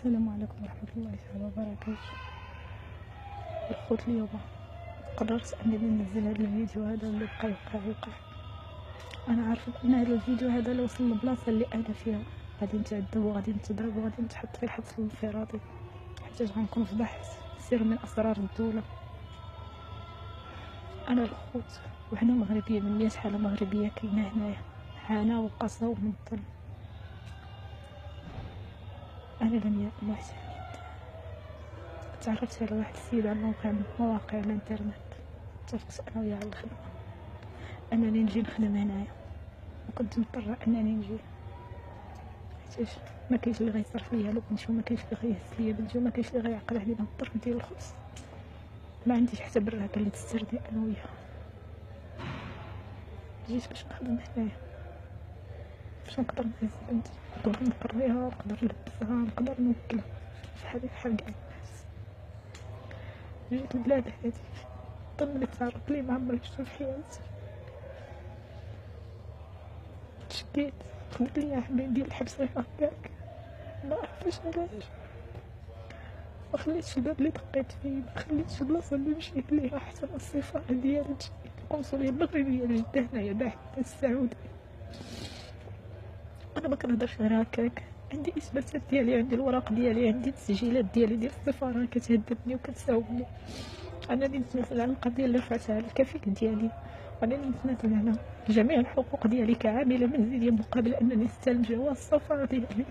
السلام عليكم ورحمة الله تعالى وبركاته. الخوت اليوم قررت انني ننزل هذا الفيديو هذا اللي بقى يوقع. انا عارفه ان هذا الفيديو هذا لو وصل للبلاصه اللي انا فيها غادي نتعذب وغادي نتضرب وغادي نتحط في الحبس الانفرادي، حيت غنكون فضحت سر من اسرار الدوله. انا الخوت وحنا مغربيه من 100 حاله مغربيه كاينه هنايا، عانى وقسى ومن الظلم. انا لم معتمد تعرفت على واحد السيد على موقع من مواقع الانترنت، اتفقت انا وياه على الخدمه انني نجي نخدم هنايا، وكنت مضطره انني نجي حيتاش ما كاينش اللي غيصرف ليا لبنتي، وما كاينش اللي غيهز ليا بنتي، وما كاينش اللي غيعقل علينا الظرف ديال الخبز. ما عنديش حتى براكه اللي تستردي انا وياه. جيت باش نخدم هنايا باش نقدر نهز بنتي، نقدر نقريها، نقدر نلبسها، نقدر نوكلها بحالي بحال كاع الناس. جيت البلاد هادي ضمن تعرض لي ما عمري شفتو في حياتي. تشكيت قلت لي يا حبيبي ديال الحبس غير هكاك، ما عرفتش علاش. ما خليتش الباب اللي دقيت فيه، ما خليتش البلاصه اللي مشيت ليها، حتى السفاره ديال القنصليه المغربيه لجده هنايا باحث السعودي. انا ما كنهضرش غير هكاك، عندي اثباتات ديالي، عندي الوراق ديالي، عندي التسجيلات ديالي ديال السفاره كتهددني وكتساومني انني نتنازل على القضيه اللي رفعتها على الكفيل ديالي، وانني نتنازل على جميع الحقوق ديالي كعامله منزليه مقابل انني نستلم جواز السفر ديالي.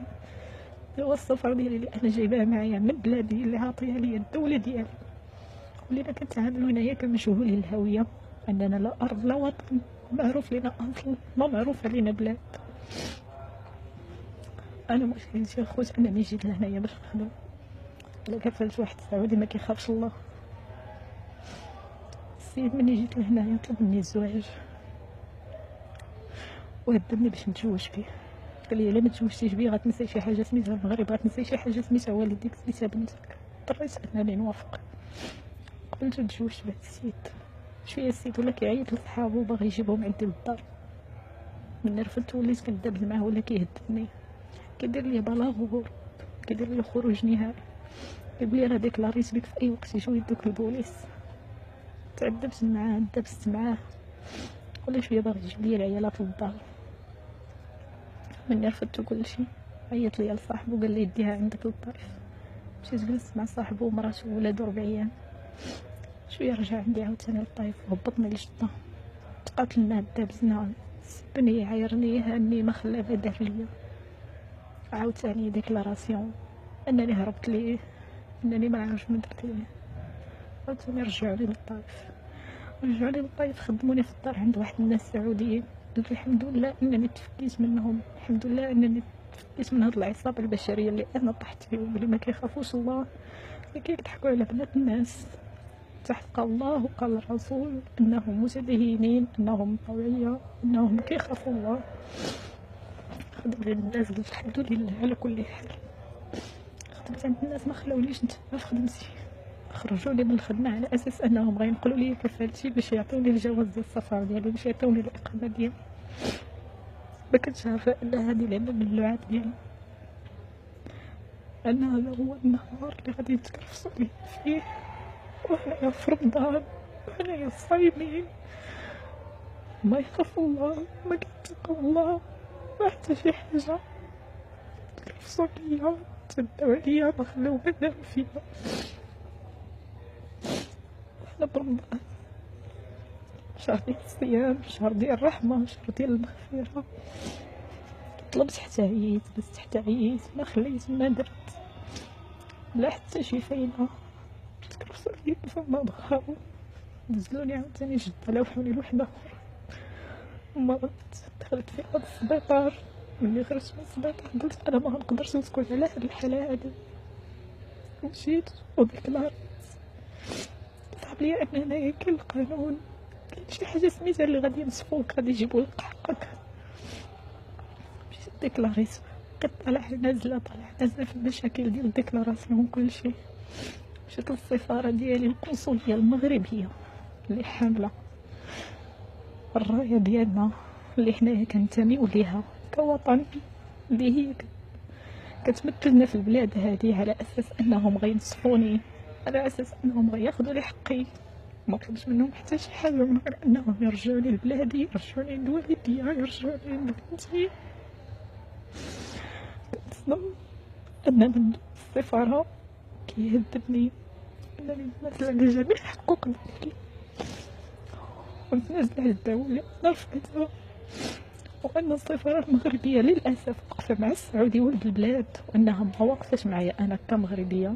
جواز السفر ديالي اللي انا جايباه معايا من بلادي اللي عاطيها ليا الدوله ديالي، ولينا كنتعاملوا هنايا كمجهولي الهويه، اننا لا ارض لا وطن، معروف لنا اصل ما معروف علينا بلاد. انا مشكلتي اخوت انني جيت لهنايا باش نخدم على كفالة واحد السعودي ما كيخافش الله. السيد مني جيت لهنايا طلب مني الزواج وهددني باش نتزوج بيه، قال لي الا ما تزوجتيش بيه غتنسي شي حاجه سميتها المغرب، غتنسي شي حاجه سميتها والديك، سميتها بنتك. اضطريت انني نوافق، قبلت تزوجت بهذا السيد. شويه السيد ولا كيعيط لصحابو باغي يجيبهم عندي للدار، من رفدت وليت كندابز معاه ولا كيهددني، كيدير لي بلاغ وهروب، كيدير لي خروج نهائي، كيقول لي راه ديكلاريت بك في اي وقت يجيو يدوك البوليس. تعذبت معاه، دبست معاه، ولا شويه باغي يجيب لي العيالات للدار. مني رفضت كلشي، عيط ليا لصاحبو قال لي ديها عندك للطريق. مشيت جلست مع صاحبو ومراتو وولادو 4 ايام، شويه رجع عندي عاوتاني للطايف وهبطني لجدة. تقاتلنا دابزنا، سبني عايرني هاني ما خلى ما دار ليا. عاوتاني ديكلاراسيون انني هربت ليه، انني ما عارف ما درت ليه. عاوتاني رجعوني للطايف، خدموني في الدار عند واحد الناس سعوديين. قلت الحمد لله انني تفكيت منهم، الحمد لله انني تفكيت من هاد العصابه البشريه اللي انا طحت فيهم، اللي ما كيخافوش الله، اللي كيضحكوا على بنات الناس تحت قال الله وقال الرسول انهم متدينين، انهم طوعيه، انهم كيخافوا الله. خدمت عند الناس قلت الحمد لله على كل حال. خدمت عند الناس ما خلاونيش نتبع في خدمتي، خرجوني من الخدمه على اساس انهم غينقلوا لي كفالتي باش يعطوني الجواز ديال السفر ديالي، باش يعطوني الاقامه ديالي. ما كنتش عارفه ان هذه لعبه من اللعاب ديالي، ان هذا هو النهار اللي غادي يتكرفصوا لي فيه، وحنايا في رمضان، وحنايا صايمين، ما يخافوا الله، ما كيتقوا الله، ما حتى شي حاجه. تكرفصوا ليا، تداو عليا، ما خلاو ما نام فيا. حنا برمضان، شهر ديال الصيام، شهر ديال الرحمه، شهر ديال المغفره. طلبت حتى عييت، بس حتى عييت ما خليت ما درت لا حتى شي فايده. تكرفصوا ليا فما بغاو، نزلوني عاوتاني جدة، لوحوني لوحدة أخرى. مرضت، دخلت في هاد السبيطار. ملي خرجت من السبيطار قلت انا ما غنقدرش نسكت على هاد الحالة هادي. مشيت وديكلاريت، صحاب ليا ان هنايا كاين القانون، كاين شي حاجة سميتها اللي غادي ينصفوك، غادي يجيبو لك حقك. مشيت ديكلاريت، بقيت طالعة نازلة في المشاكل ديال الديكلاراسيون كلشي. مشيت للسفارة ديالي القنصلية المغربية اللي حاملة الراية ديالنا اللي حنايا كنتميو ليها كوطن، اللي هي كتمثلنا في البلاد هذه على اساس انهم غينصفوني، على اساس انهم غياخذوا لي حقي. ما طلبش منهم حتى شي حاجه من غير انهم يرجعوني لبلادي، يرجعوني عند والديا، يرجعوني عند بنتي. كنتصدم ان من السفاره كيهددني انني نتنازل على جميع الحقوق ديالي ونتنازل على الدعوه اللي انا رفعتها، وان السفاره المغربيه للاسف واقفه مع السعودي ولد البلاد، وانها ما واقفاش معايا انا كمغربيه.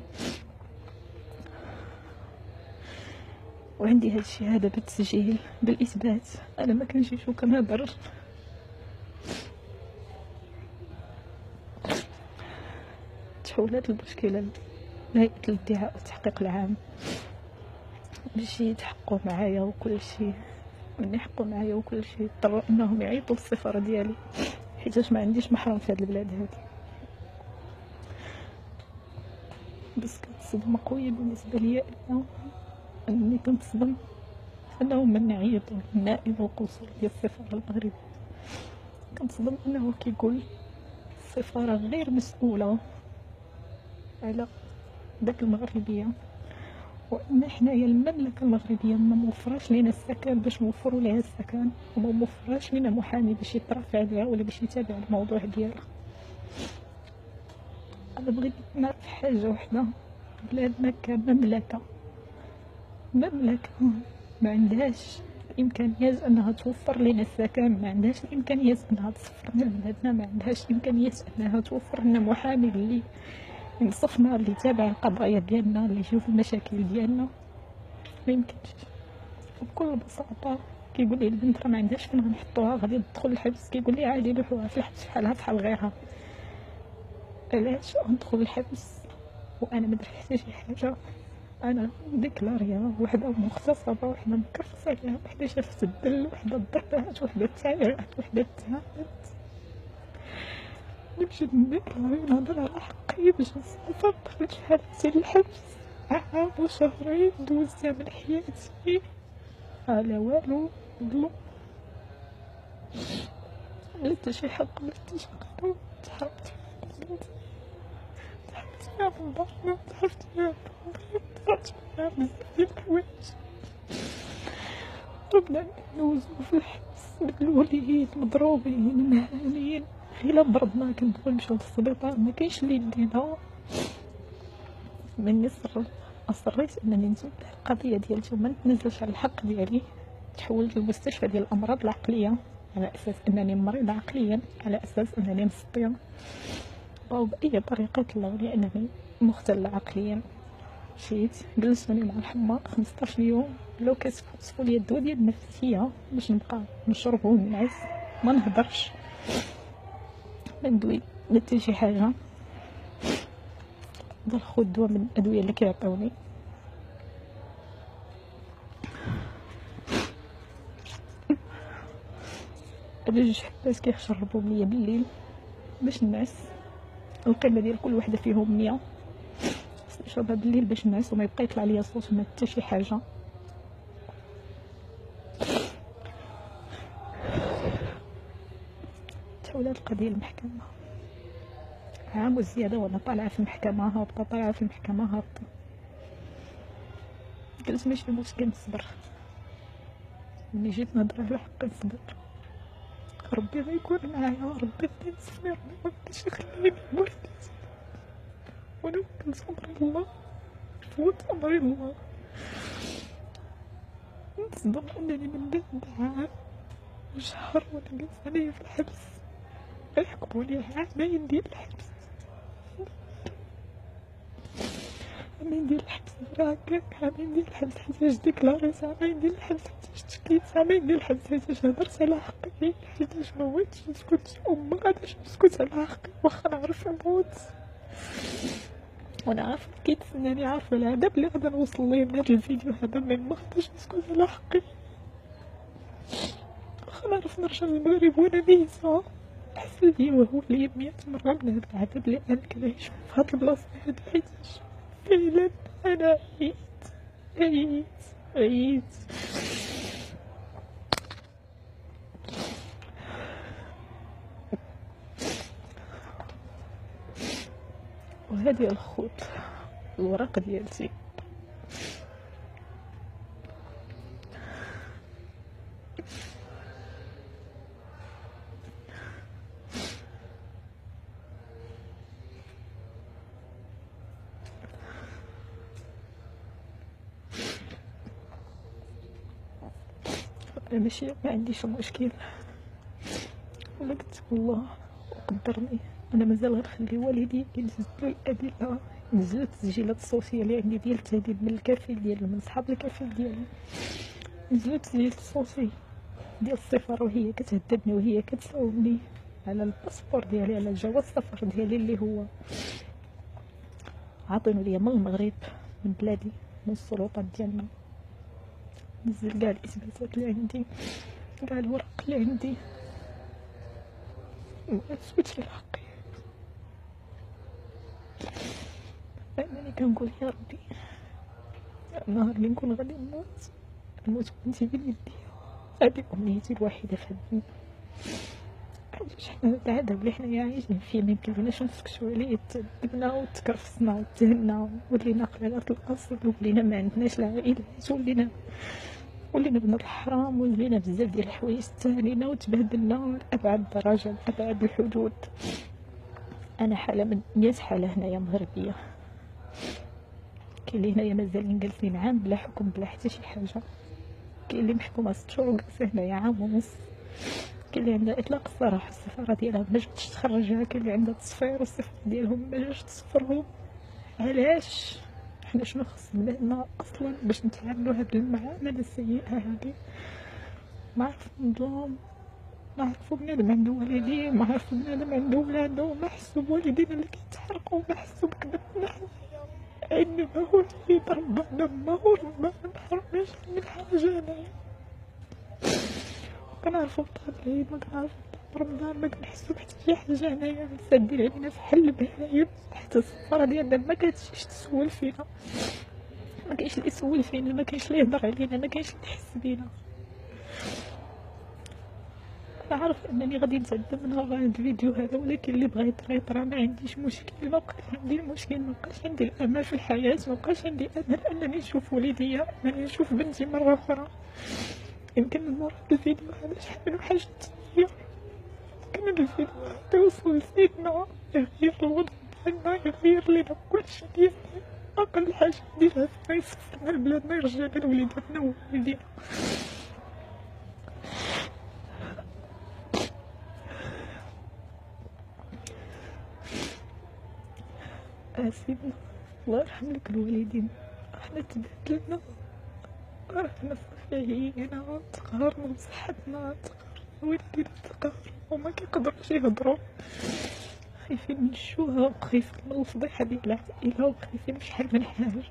وعندي هاد الشهاده بالتسجيل بالاثبات، انا ما كنجيش وكنهضر. تحولات المشكله لهيئه الادعاء والتحقيق العام باش يتحققوا معايا وكل شيء. من يحقوا معايا وكل شيء اضطروا انهم يعيطوا للسفاره ديالي، حيتاش ما عنديش محرم في هاد البلاد هادي. بس كانت صدمه قويه بالنسبه ليا اني كنتصدم انهم من يعيطوا النائب القنصل ديال السفاره المغربيه. كنتصدم انه كيقول السفاره غير مسؤوله على داك المغربيه، وان حنايا المملكه المغربيه ما موفراش لينا السكن باش نوفروا ليها السكن، وما موفراش لينا محامي باش يترافع عليها ولا باش يتابع الموضوع ديالها. انا بغيت نعرف حاجه وحده، بلادنا كمملكه ما عندهاش الامكانيات انها توفر لنا السكن، ما عندهاش الامكانيات انها تسفرنا لبلادنا، ما عندهاش الامكانيات انها توفر لنا محامي اللي ينصفنا، اللي يتابع القضايا ديالنا، اللي يشوف المشاكل ديالنا. ما يمكنش. وبكل بساطه كيقول لي البنت راه ما عندهاش فين غنحطوها، غادي تدخل الحبس. كيقول لي عادي نروحوها في الحبس بحالها بحال غيرها. علاش ندخل الحبس وانا ما درت حتى شي حاجه؟ انا ديكلاريا وحده مغتصبه، وحده مكرفسه عليها، وحده شافت الدل، وحده ضربات، وحده تعيرات، وحده تهانت. نمشي نديكلاري نهضر على حقي باش نسافر، دخلت حالتي للحبس عام وشهرين دوزتها من حياتي على والو. ظلم، لا حتى شي حق، لا حتى شي قانون. تحرمت فيها من ضهرنا، تحرمت فيها من ضهري، تحرمت فيها بزاف ديال الحوايج. ربنا ندوزو في الحبس مدلولين مضروبين مهانين، غير مرضنا كندخل نمشيو للسبيطار ما كاينش اللي يدينا. مني اصريت انني نتبع القضيه ديالتي وما نتنازلش على الحق ديالي. تحولت للمستشفى ديال الامراض العقليه على اساس انني مريضه عقليا، على اساس انني مسطيه، او باي طريقه تلغوا لي انني مختله عقليا. مشيت جلسوني مع الحمى 15 يوم، لو كيصفوا لي الدواء ديال النفسيه باش نبقى نشرب ونعس، ما نهضرش، ما ندوي لا حتى شي حاجه، نضل ناخذ الدواء من الادويه اللي كيعطيوني. جوج حبات كيشربوا ليا بالليل باش نعس، القيمه ديال كل وحده فيهم 100، نشربها بالليل باش نعس وما يبقى يطلع ليا صوت ما حتى شي حاجه. تحولات القضيه المحكمه عام وزياده، وانا طالعه في المحكمه هابطه، طالعه في المحكمه هابطه. قلت ماشي مشكل نصبر، ملي جيت نهضر على حقي نصبر، ربي غيكون معايا، ربي غينصفني، ربي مغاديش يخليني بوحدي، وانا كنت امري الله، فوت امري الله. نتصدم انني من بعد عام وشهر وانا جالسه انايا في الحبس، يحكموني عامين ديال الحبس، عامين ديال الحبس هكاك، عامين ديال الحبس حيتاش ديكلاريت، عامين ديال الحبس حيتاش تشكيت، عامين ديال الحبس حيتاش هدرت على حقي، حيتاش موتش نسكت، وما غاديش نسكت على حقي واخا نعرف نموت. وانا عارفه كيتسناني، عارفه العذاب اللي غادي نوصل ليه من هاد الفيديو هذا، ما غاديش نسكت على حقي واخا نعرف نرجع للمغرب وانا ميتة. حسن لي وهو لي 100 مرة من هاد العذاب اللي انا كنعيش في هاد البلاصة هادي، حيتاش فعلا انا عييت. وهذه الخوت الوراق ديالتي. انا ماشي ما عنديش مشكل، ولا قلت والله وقدرني انا مازال غنخلي والدي ينزلوا الادله، ينزلوا التسجيلات الصوتيه اللي عندي ديال التهديد من الكفيل ديالي، من صحاب الكفيل ديالي، نزلوا التسجيل الصوتي ديال السفاره وهي كتهددني وهي كتساوبني على الباسبور ديالي، على جواز السفر ديالي اللي هو عاطينو ليا من المغرب، من بلادي، من السلطات ديالنا. نزل كاع الاثباتات اللي عندي، كاع الورق اللي عندي، ما تسويتش لي حقي. انني كنقول يا ربي النهار اللي نكون غادي نموت وانتي بين يديا. هذه امنيتي الوحيده في الدنيا. علاش حنا العذاب اللي حنايا عايشين فيه ما يمكنلناش نسكتو عليه؟ تعذبنا وتكرفسنا وتهنا ولينا قلالات الاصل، ولينا ما عندناش العائلات، ولينا بنات الحرام، ولينا بزاف ديال الحوايج تهانينا وتبهدلنا لأبعد درجة، لأبعد الحدود. أنا حالة من 100 حالة هنايا مغربية. كاين اللي هنايا مازالين جالسين عام بلا حكم بلا حتى شي حاجة، كاين اللي محكومة 6 شهور وجالسة هنايا عام ونص، كاين اللي عندها إطلاق السراح السفارة ديالها ما جاتش تخرجها، كاين اللي عندها تصفير والسفارة ديالهم ما جاتش تصفرهم. علاش؟ حنا شنو خصنا هنا اصلا باش نتعاملوا هاد المعامله السيئه هادي؟ ما عرف نظام، ما عرفوا بنادم عنده والدين، ما عرفوا بنادم عنده ولادو، ما حسوا بوالدينا اللي كيتحرقوا، ما حسوا بكبتنا حنايا. عندنا ما هو اللي ربنا، ما هو ربنا، ما نحرمناش من حاجه انايا. كنعرفوا بطاعة العيد، ما كنعرفوا بطاعة رمضان، ما كنحسوا بحتى شي حاجه انايا. مسدين علينا في حل بهايم، حتى السفاره ديالنا ما كتجيش تسول فينا، ما كاينش اللي يسول فينا، ما كاينش اللي يهضر علينا، ما كاينش اللي يحس بينا. انا عارف انني غادي نتعذب من هذا الفيديو هذا، ولكن اللي بغى يطرا يطرا، ما عنديش مشكل. ما بقاش عندي المشكل، ما بقاش عندي الامل في الحياه، ما بقاش عندي امل انني نشوف وليديا، انني نشوف بنتي مره اخرى. يمكن من وراء الفيديو هذا شحال من حاجه تغير، يمكن الفيديو هذا يوصل لسيدنا يغير الوضع ديالنا، يغير لنا كلشي ديالنا. اقل حاجه نديرها فينا يسفرنا لبلادنا، يرجعنا لوليداتنا ووالدينا. سيدنا الله يرحم لك الوالدين، احنا تبهدلنا، حنا صافي عيينا، تقهرنا بصحتنا، تقهرنا والدينا، تقهروا وما كيقدروش يهضروا، خايفين من الشهق، خايفين من الفضيحه ديال العائله، وخايفين بشحال من حاجه.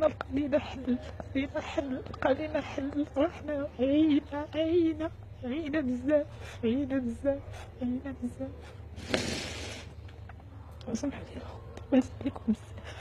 نلقى لينا حل، لقى حل، لقى لينا حل. رحنا عينا بزاف، عينا بزاف. سمحوا لي الخوت، بغيت عليكم بزاف.